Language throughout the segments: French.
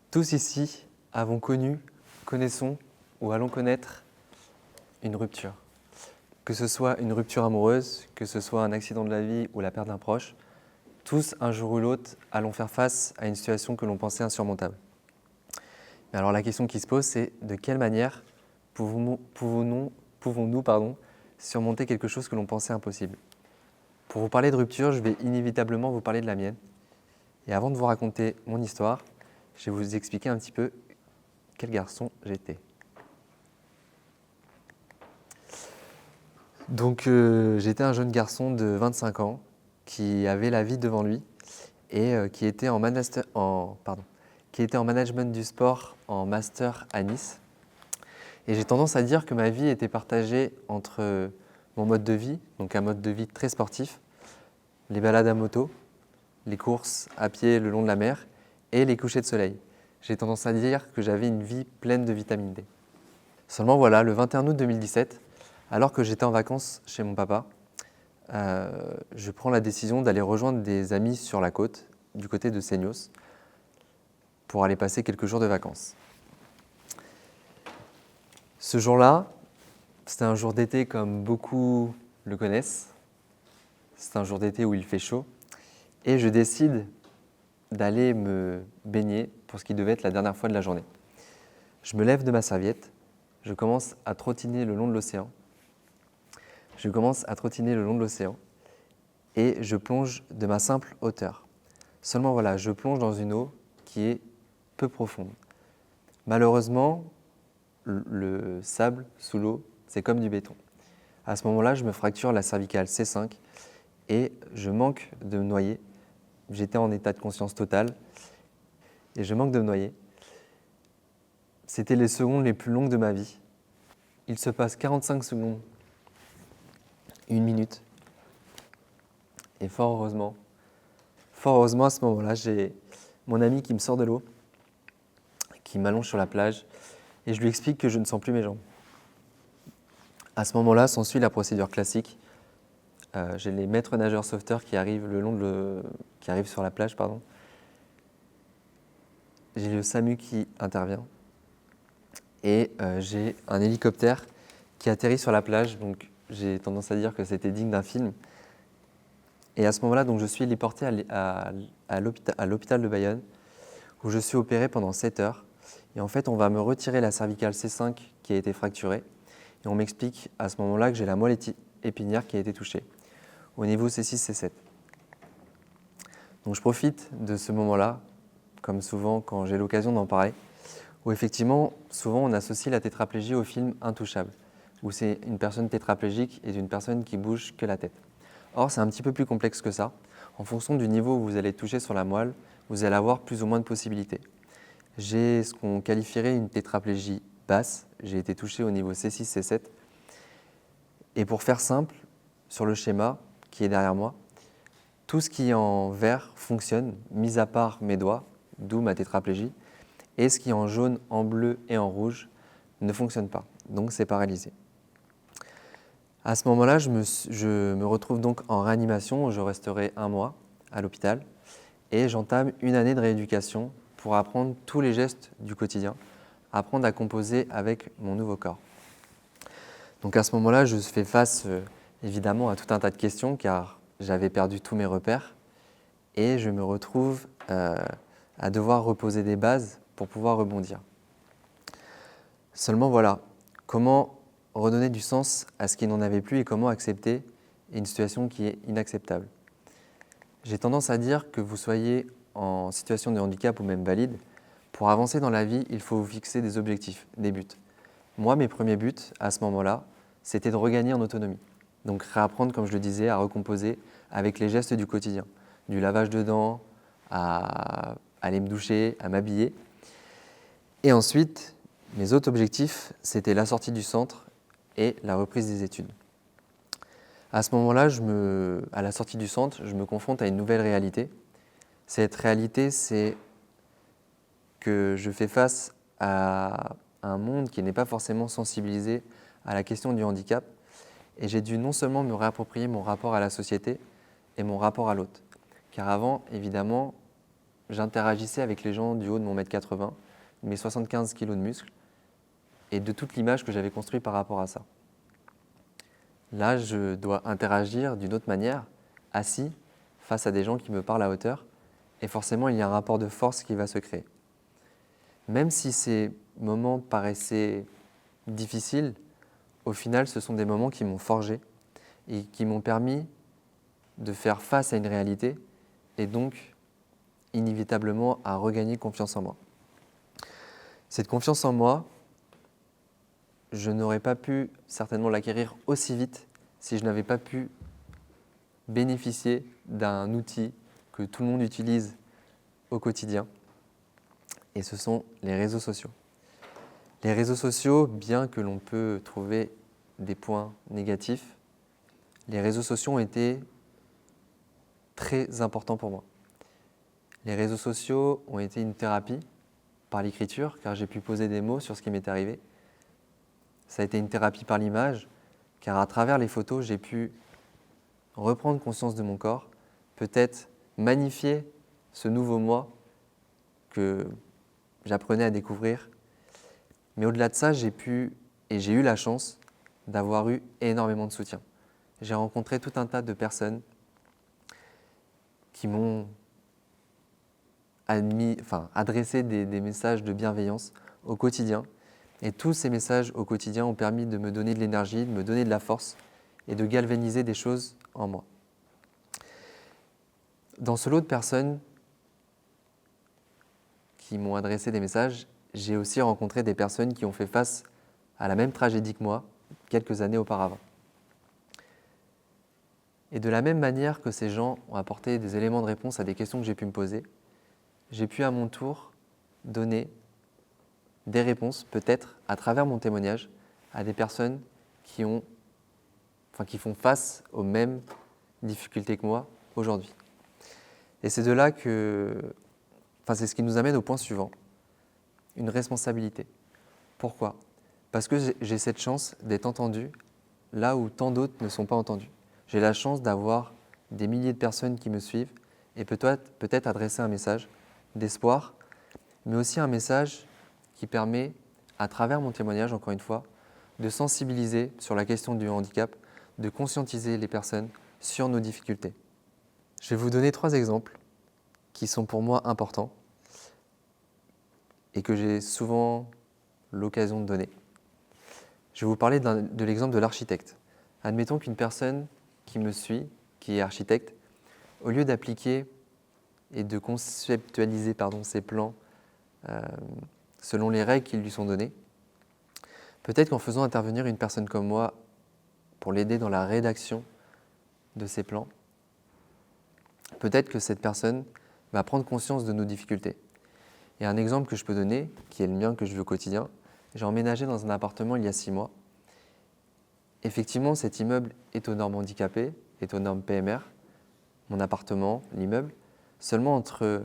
Tous ici avons connu, connaissons ou allons connaître une rupture. Que ce soit une rupture amoureuse, que ce soit un accident de la vie ou la perte d'un proche, tous, un jour ou l'autre, allons faire face à une situation que l'on pensait insurmontable. Mais alors la question qui se pose, c'est de quelle manière pouvons-nous surmonter quelque chose que l'on pensait impossible? Pour vous parler de rupture, je vais inévitablement vous parler de la mienne. Et avant de vous raconter mon histoire, je vais vous expliquer un petit peu quel garçon j'étais. Donc j'étais un jeune garçon de 25 ans qui avait la vie devant lui et qui était en management du sport en master à Nice. Et j'ai tendance à dire que ma vie était partagée entre mon mode de vie, donc un mode de vie très sportif, les balades à moto, les courses à pied le long de la mer et les couchers de soleil. J'ai tendance à dire que j'avais une vie pleine de vitamine D. Seulement voilà, le 21 août 2017, alors que j'étais en vacances chez mon papa, je prends la décision d'aller rejoindre des amis sur la côte, du côté de Seignos, pour aller passer quelques jours de vacances. Ce jour-là, c'était un jour d'été comme beaucoup le connaissent. C'est un jour d'été où il fait chaud. Et je décide d'aller me baigner pour ce qui devait être la dernière fois de la journée. Je me lève de ma serviette, je commence à trottiner le long de l'océan. Et je plonge de ma simple hauteur. Seulement voilà, je plonge dans une eau qui est peu profonde. Malheureusement, le sable sous l'eau, c'est comme du béton. À ce moment-là, je me fracture la cervicale C5 et je manque de me noyer. J'étais en état de conscience totale et je manque de me noyer. C'était les secondes les plus longues de ma vie. Il se passe 45 secondes, 1 minute. Et fort heureusement à ce moment-là, j'ai mon ami qui me sort de l'eau, qui m'allonge sur la plage et je lui explique que je ne sens plus mes jambes. À ce moment-là, s'ensuit la procédure classique. J'ai les maîtres nageurs sauveteurs qui arrivent sur la plage, pardon. J'ai le SAMU qui intervient et j'ai un hélicoptère qui atterrit sur la plage. Donc j'ai tendance à dire que c'était digne d'un film. Et à ce moment-là, donc, je suis héliporté à l'hôpital de Bayonne où je suis opéré pendant 7 heures. Et en fait, on va me retirer la cervicale C5 qui a été fracturée. Et on m'explique à ce moment-là que j'ai la moelle épinière qui a été touchée au niveau C6, C7. Donc je profite de ce moment-là, comme souvent quand j'ai l'occasion d'en parler, où effectivement, souvent on associe la tétraplégie au film Intouchable, où c'est une personne tétraplégique et une personne qui bouge que la tête. Or, c'est un petit peu plus complexe que ça. En fonction du niveau où vous allez toucher sur la moelle, vous allez avoir plus ou moins de possibilités. J'ai ce qu'on qualifierait une tétraplégie basse. J'ai été touché au niveau C6, C7. Et pour faire simple, sur le schéma qui est derrière moi, tout ce qui est en vert fonctionne, mis à part mes doigts, d'où ma tétraplégie, et ce qui est en jaune, en bleu et en rouge ne fonctionne pas, donc c'est paralysé. À ce moment-là, je me retrouve donc en réanimation, où je resterai 1 mois à l'hôpital, et j'entame une année de rééducation pour apprendre tous les gestes du quotidien, apprendre à composer avec mon nouveau corps. Donc à ce moment-là, je fais face évidemment à tout un tas de questions, car j'avais perdu tous mes repères, et je me retrouve à devoir reposer des bases pour pouvoir rebondir. Seulement voilà, comment redonner du sens à ce qui n'en avait plus et comment accepter une situation qui est inacceptable. J'ai tendance à dire que vous soyez en situation de handicap ou même valide, pour avancer dans la vie, il faut vous fixer des objectifs, des buts. Moi, mes premiers buts, à ce moment-là, c'était de regagner en autonomie. Donc réapprendre, comme je le disais, à recomposer avec les gestes du quotidien. Du lavage de dents, à aller me doucher, à m'habiller. Et ensuite, mes autres objectifs, c'était la sortie du centre et la reprise des études. À ce moment-là, à la sortie du centre, je me confronte à une nouvelle réalité. Cette réalité, c'est que je fais face à un monde qui n'est pas forcément sensibilisé à la question du handicap. Et j'ai dû non seulement me réapproprier mon rapport à la société et mon rapport à l'autre. Car avant, évidemment, j'interagissais avec les gens du haut de mon 1,80 m, de mes 75 kg de muscles et de toute l'image que j'avais construite par rapport à ça. Là, je dois interagir d'une autre manière, assis, face à des gens qui me parlent à hauteur, et forcément, il y a un rapport de force qui va se créer. Même si ces moments paraissaient difficiles, au final, ce sont des moments qui m'ont forgé et qui m'ont permis de faire face à une réalité et donc inévitablement à regagner confiance en moi. Cette confiance en moi, je n'aurais pas pu certainement l'acquérir aussi vite si je n'avais pas pu bénéficier d'un outil que tout le monde utilise au quotidien, et ce sont les réseaux sociaux. Les réseaux sociaux, bien que l'on peut trouver des points négatifs, les réseaux sociaux ont été très importants pour moi. Les réseaux sociaux ont été une thérapie par l'écriture, car j'ai pu poser des mots sur ce qui m'est arrivé. Ça a été une thérapie par l'image, car à travers les photos, j'ai pu reprendre conscience de mon corps, peut-être magnifier ce nouveau moi que j'apprenais à découvrir. Mais au-delà de ça, j'ai eu la chance d'avoir eu énormément de soutien. J'ai rencontré tout un tas de personnes qui m'ont adressé des messages de bienveillance au quotidien. Et tous ces messages au quotidien ont permis de me donner de l'énergie, de me donner de la force et de galvaniser des choses en moi. Dans ce lot de personnes qui m'ont adressé des messages, j'ai aussi rencontré des personnes qui ont fait face à la même tragédie que moi, quelques années auparavant. Et de la même manière que ces gens ont apporté des éléments de réponse à des questions que j'ai pu me poser, j'ai pu à mon tour donner des réponses, peut-être à travers mon témoignage, à des personnes qui font face aux mêmes difficultés que moi aujourd'hui. Et c'est de là c'est ce qui nous amène au point suivant, une responsabilité. Pourquoi ? Parce que j'ai cette chance d'être entendu là où tant d'autres ne sont pas entendus. J'ai la chance d'avoir des milliers de personnes qui me suivent et peut-être adresser un message d'espoir, mais aussi un message qui permet, à travers mon témoignage, encore une fois, de sensibiliser sur la question du handicap, de conscientiser les personnes sur nos difficultés. Je vais vous donner 3 exemples qui sont pour moi importants et que j'ai souvent l'occasion de donner. Je vais vous parler de l'exemple de l'architecte. Admettons qu'une personne qui me suit, qui est architecte, au lieu d'appliquer et de conceptualiser ses plans selon les règles qui lui sont données, peut-être qu'en faisant intervenir une personne comme moi pour l'aider dans la rédaction de ses plans, peut-être que cette personne va prendre conscience de nos difficultés. Et un exemple que je peux donner, qui est le mien, que je vis au quotidien, j'ai emménagé dans un appartement il y a 6 mois. Effectivement, cet immeuble est aux normes handicapées, est aux normes PMR, mon appartement, l'immeuble. Seulement entre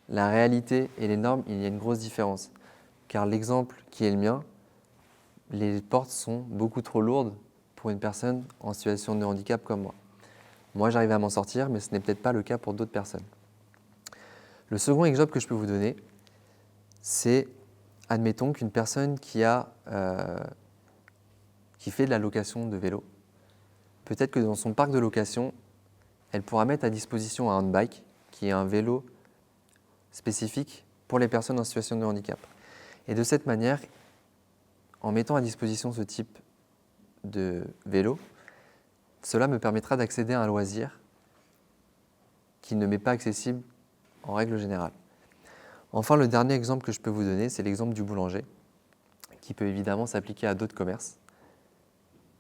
la réalité et les normes, il y a une grosse différence. Car l'exemple qui est le mien, les portes sont beaucoup trop lourdes pour une personne en situation de handicap comme moi. Moi, j'arrive à m'en sortir, mais ce n'est peut-être pas le cas pour d'autres personnes. Le second exemple que je peux vous donner, c'est, admettons qu'une personne qui fait de la location de vélo, peut-être que dans son parc de location, elle pourra mettre à disposition un handbike, qui est un vélo spécifique pour les personnes en situation de handicap. Et de cette manière, en mettant à disposition ce type de vélo, cela me permettra d'accéder à un loisir qui ne m'est pas accessible en règle générale. Enfin, le dernier exemple que je peux vous donner, c'est l'exemple du boulanger, qui peut évidemment s'appliquer à d'autres commerces.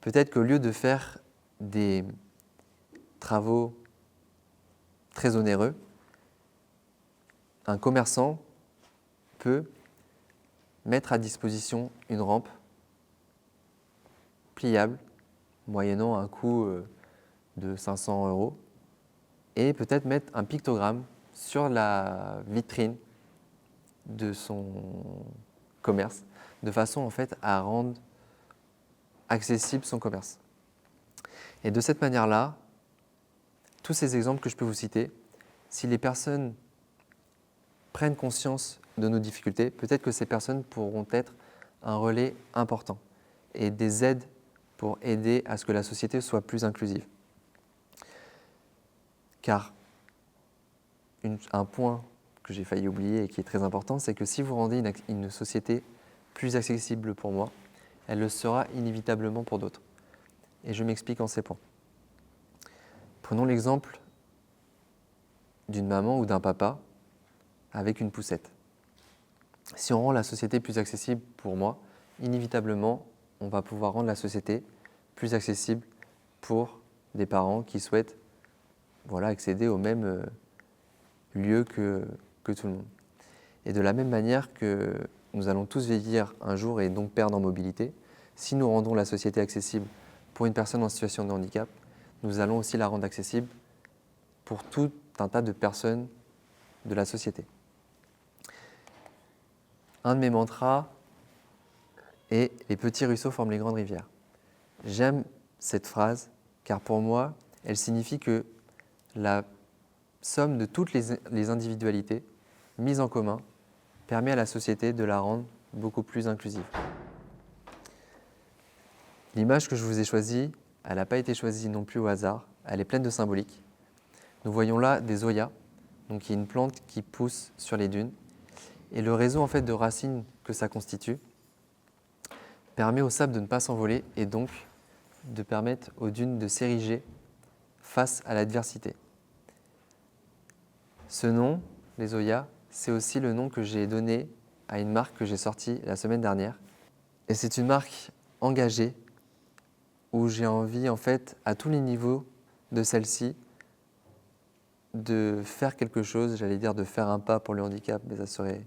Peut-être qu'au lieu de faire des travaux très onéreux, un commerçant peut mettre à disposition une rampe pliable, moyennant un coût de 500 € et peut-être mettre un pictogramme sur la vitrine de son commerce, de façon en fait à rendre accessible son commerce. Et de cette manière-là, tous ces exemples que je peux vous citer, si les personnes prennent conscience de nos difficultés, peut-être que ces personnes pourront être un relais important et des aides pour aider à ce que la société soit plus inclusive. Car un point que j'ai failli oublier et qui est très important, c'est que si vous rendez une société plus accessible pour moi, elle le sera inévitablement pour d'autres. Et je m'explique en ces points. Prenons l'exemple d'une maman ou d'un papa avec une poussette. Si on rend la société plus accessible pour moi, inévitablement, on va pouvoir rendre la société plus accessible pour des parents qui souhaitent accéder au même lieu que tout le monde. Et de la même manière que nous allons tous vieillir un jour et donc perdre en mobilité, si nous rendons la société accessible pour une personne en situation de handicap, nous allons aussi la rendre accessible pour tout un tas de personnes de la société. Un de mes mantras est « Les petits ruisseaux forment les grandes rivières ». J'aime cette phrase car pour moi, elle signifie que la somme de toutes les individualités mises en commun permet à la société de la rendre beaucoup plus inclusive. L'image que je vous ai choisie, elle n'a pas été choisie non plus au hasard, elle est pleine de symbolique. Nous voyons là des oyas, donc il y a une plante qui pousse sur les dunes, et le réseau en fait de racines que ça constitue permet au sable de ne pas s'envoler et donc de permettre aux dunes de s'ériger face à l'adversité. Ce nom, les oyas, c'est aussi le nom que j'ai donné à une marque que j'ai sortie la semaine dernière. Et c'est une marque engagée où j'ai envie, en fait, à tous les niveaux de celle-ci, de faire quelque chose, j'allais dire de faire un pas pour le handicap, mais ça serait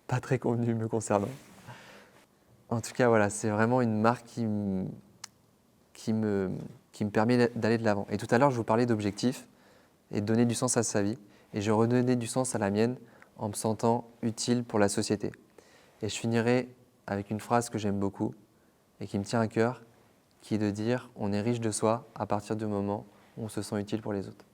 pas très convenu me concernant. En tout cas, voilà, c'est vraiment une marque qui me permet d'aller de l'avant. Et tout à l'heure, je vous parlais d'objectifs et de donner du sens à sa vie. Et je redonnais du sens à la mienne en me sentant utile pour la société. Et je finirai avec une phrase que j'aime beaucoup et qui me tient à cœur, qui est de dire « On est riche de soi à partir du moment où on se sent utile pour les autres ».